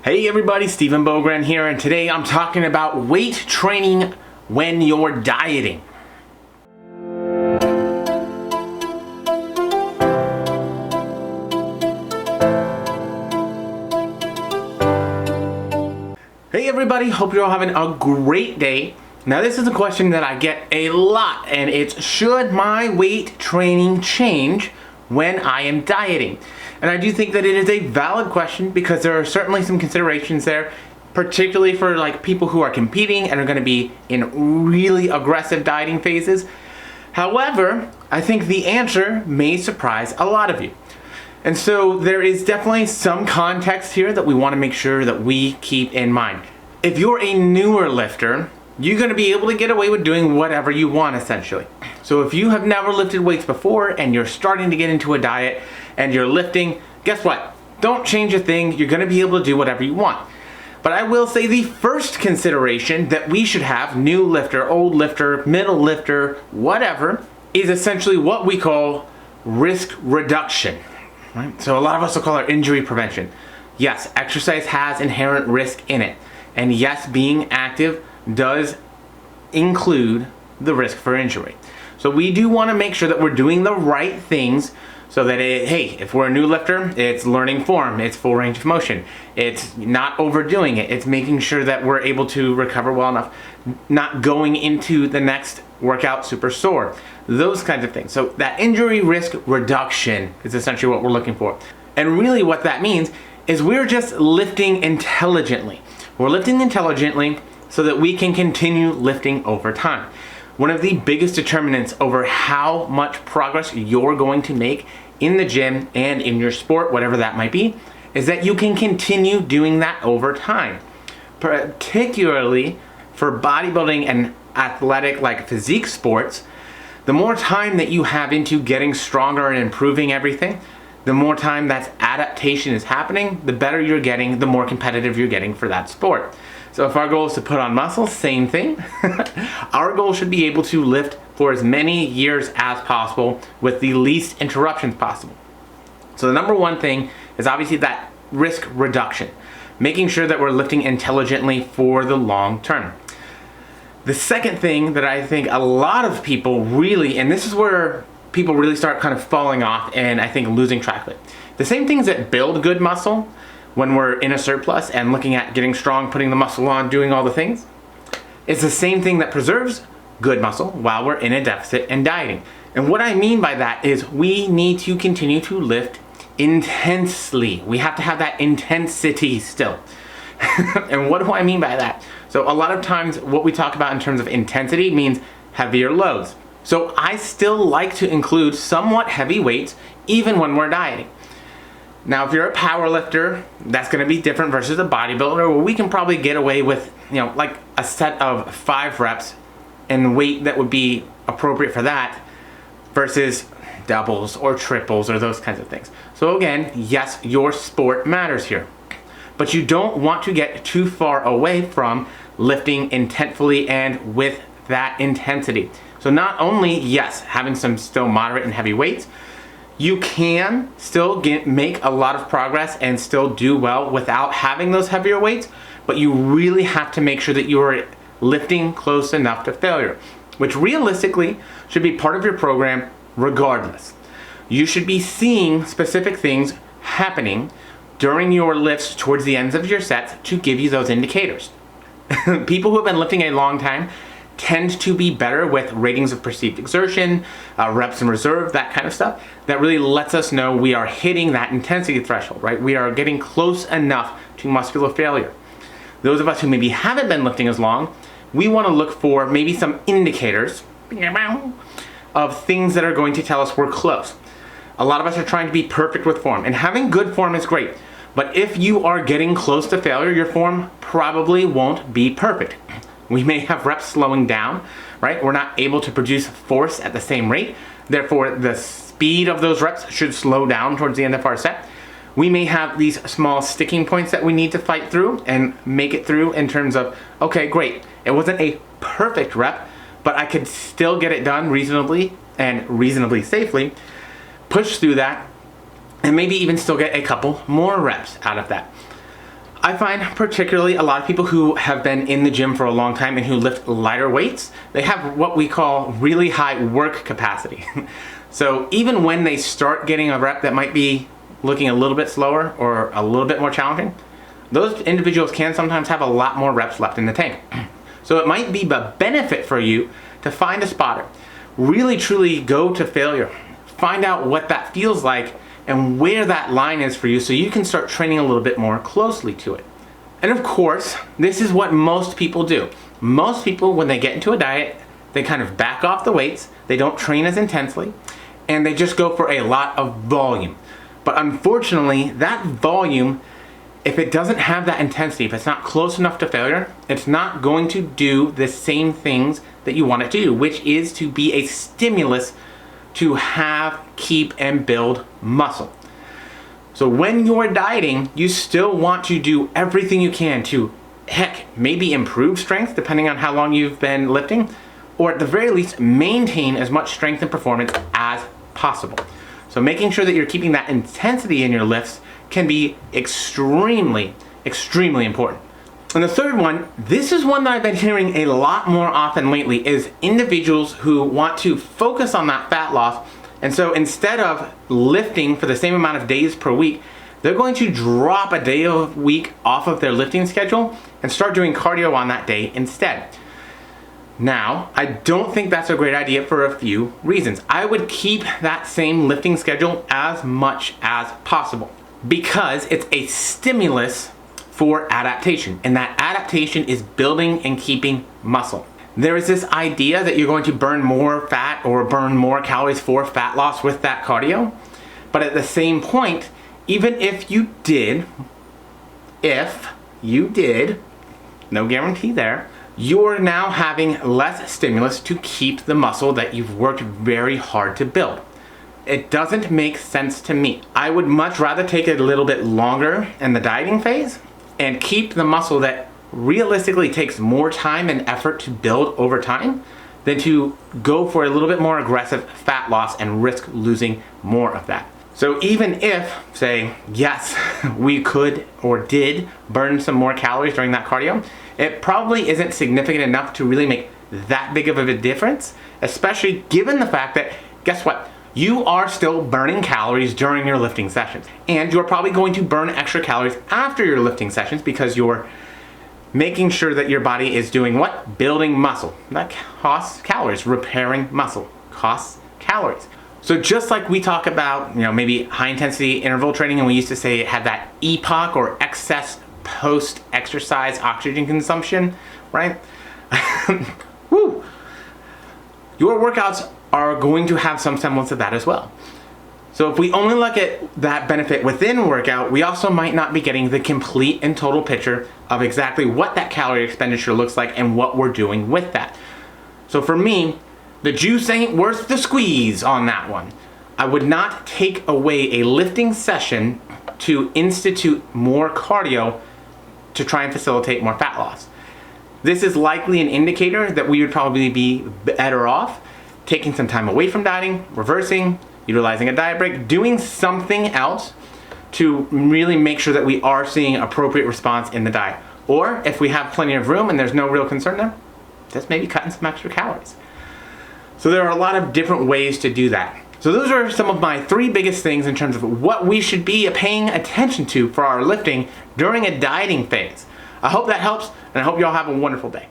Hey everybody, Stephen Bogren here, and today I'm talking about weight training when you're dieting. Hey everybody, hope you're all having a great day. Now this is a question that I get a lot, and it's should my weight training change when I am dieting? And I do think that it is a valid question because there are certainly some considerations there, particularly for like people who are competing and are going to be in really aggressive dieting phases. However, I think the answer may surprise a lot of you. And so there is definitely some context here that we want to make sure that we keep in mind. If you're a newer lifter, you're going to be able to get away with doing whatever you want essentially. So if you have never lifted weights before and you're starting to get into a diet and you're lifting, guess what? Don't change a thing. You're going to be able to do whatever you want. But I will say the first consideration that we should have, new lifter, old lifter, middle lifter, whatever, is essentially what we call risk reduction. Right? So a lot of us will call it injury prevention. Yes, exercise has inherent risk in it. And yes, being active does include the risk for injury. So we do want to make sure that we're doing the right things so that hey, if we're a new lifter, it's learning form, it's full range of motion, it's not overdoing it, it's making sure that we're able to recover well enough, not going into the next workout super sore, those kinds of things. So that injury risk reduction is essentially what we're looking for. And really what that means is we're just lifting intelligently. We're lifting intelligently so that we can continue lifting over time. One of the biggest determinants over how much progress you're going to make in the gym and in your sport, whatever that might be, is that you can continue doing that over time. Particularly for bodybuilding and athletic like physique sports, the more time that you have into getting stronger and improving everything, the more time that adaptation is happening, the better you're getting, the more competitive you're getting for that sport. So if our goal is to put on muscle, same thing. Our goal should be able to lift for as many years as possible with the least interruptions possible. So the number one thing is obviously that risk reduction, making sure that we're lifting intelligently for the long term. The second thing that I think a lot of people really, and this is where people really start kind of falling off and I think losing track of it. The same things that build good muscle when we're in a surplus and looking at getting strong, putting the muscle on, doing all the things, it's the same thing that preserves good muscle while we're in a deficit and dieting. And what I mean by that is we need to continue to lift intensely. We have to have that intensity still. And what do I mean by that? So a lot of times what we talk about in terms of intensity means heavier loads. So I still like to include somewhat heavy weights even when we're dieting. Now, if you're a power lifter, that's going to be different versus a bodybuilder, where we can probably get away with, like a set of 5 reps and weight that would be appropriate for that versus doubles or triples or those kinds of things. So again, yes, your sport matters here, but you don't want to get too far away from lifting intensely and with that intensity. So not only, yes, having some still moderate and heavy weights, you can still make a lot of progress and still do well without having those heavier weights, but you really have to make sure that you are lifting close enough to failure, which realistically should be part of your program regardless. You should be seeing specific things happening during your lifts towards the ends of your sets to give you those indicators. People who have been lifting a long time tend to be better with ratings of perceived exertion, reps in reserve, that kind of stuff. That really lets us know we are hitting that intensity threshold, right? We are getting close enough to muscular failure. Those of us who maybe haven't been lifting as long, we want to look for maybe some indicators of things that are going to tell us we're close. A lot of us are trying to be perfect with form, and having good form is great. But if you are getting close to failure, your form probably won't be perfect. We may have reps slowing down, right? We're not able to produce force at the same rate. Therefore, the speed of those reps should slow down towards the end of our set. We may have these small sticking points that we need to fight through and make it through in terms of, okay, great. It wasn't a perfect rep, but I could still get it done reasonably and reasonably safely, push through that, and maybe even still get a couple more reps out of that. I find particularly a lot of people who have been in the gym for a long time and who lift lighter weights, they have what we call really high work capacity. So even when they start getting a rep that might be looking a little bit slower or a little bit more challenging, those individuals can sometimes have a lot more reps left in the tank. So it might be a benefit for you to find a spotter, really truly go to failure, find out what that feels like and where that line is for you so you can start training a little bit more closely to it. And of course, this is what most people do. Most people, when they get into a diet, they kind of back off the weights, they don't train as intensely, and they just go for a lot of volume. But unfortunately, that volume, if it doesn't have that intensity, if it's not close enough to failure, it's not going to do the same things that you want it to do, which is to be a stimulus to have, keep, and build muscle. So when you're dieting, you still want to do everything you can to, heck, maybe improve strength depending on how long you've been lifting, or at the very least, maintain as much strength and performance as possible. So making sure that you're keeping that intensity in your lifts can be extremely, extremely important. And the third one, this is one that I've been hearing a lot more often lately, is individuals who want to focus on that fat loss. And so instead of lifting for the same amount of days per week, they're going to drop a day a week off of their lifting schedule and start doing cardio on that day instead. Now, I don't think that's a great idea for a few reasons. I would keep that same lifting schedule as much as possible because it's a stimulus for adaptation, and that adaptation is building and keeping muscle. There is this idea that you're going to burn more fat or burn more calories for fat loss with that cardio, but at the same point, even if you did, no guarantee there, you're now having less stimulus to keep the muscle that you've worked very hard to build. It doesn't make sense to me. I would much rather take it a little bit longer in the dieting phase and keep the muscle that realistically takes more time and effort to build over time than to go for a little bit more aggressive fat loss and risk losing more of that. So even if, say, yes, we could or did burn some more calories during that cardio, it probably isn't significant enough to really make that big of a difference, especially given the fact that, guess what? You are still burning calories during your lifting sessions. And you're probably going to burn extra calories after your lifting sessions because you're making sure that your body is doing what? Building muscle. That costs calories. Repairing muscle costs calories. So just like we talk about, maybe high intensity interval training, and we used to say it had that EPOC or excess post-exercise oxygen consumption, right? Woo! Your workouts are going to have some semblance of that as well. So if we only look at that benefit within workout, we also might not be getting the complete and total picture of exactly what that calorie expenditure looks like and what we're doing with that. So for me, the juice ain't worth the squeeze on that one. I would not take away a lifting session to institute more cardio to try and facilitate more fat loss. This is likely an indicator that we would probably be better off taking some time away from dieting, reversing, utilizing a diet break, doing something else to really make sure that we are seeing appropriate response in the diet. Or if we have plenty of room and there's no real concern there, just maybe cutting some extra calories. So there are a lot of different ways to do that. So those are some of my 3 biggest things in terms of what we should be paying attention to for our lifting during a dieting phase. I hope that helps, and I hope you all have a wonderful day.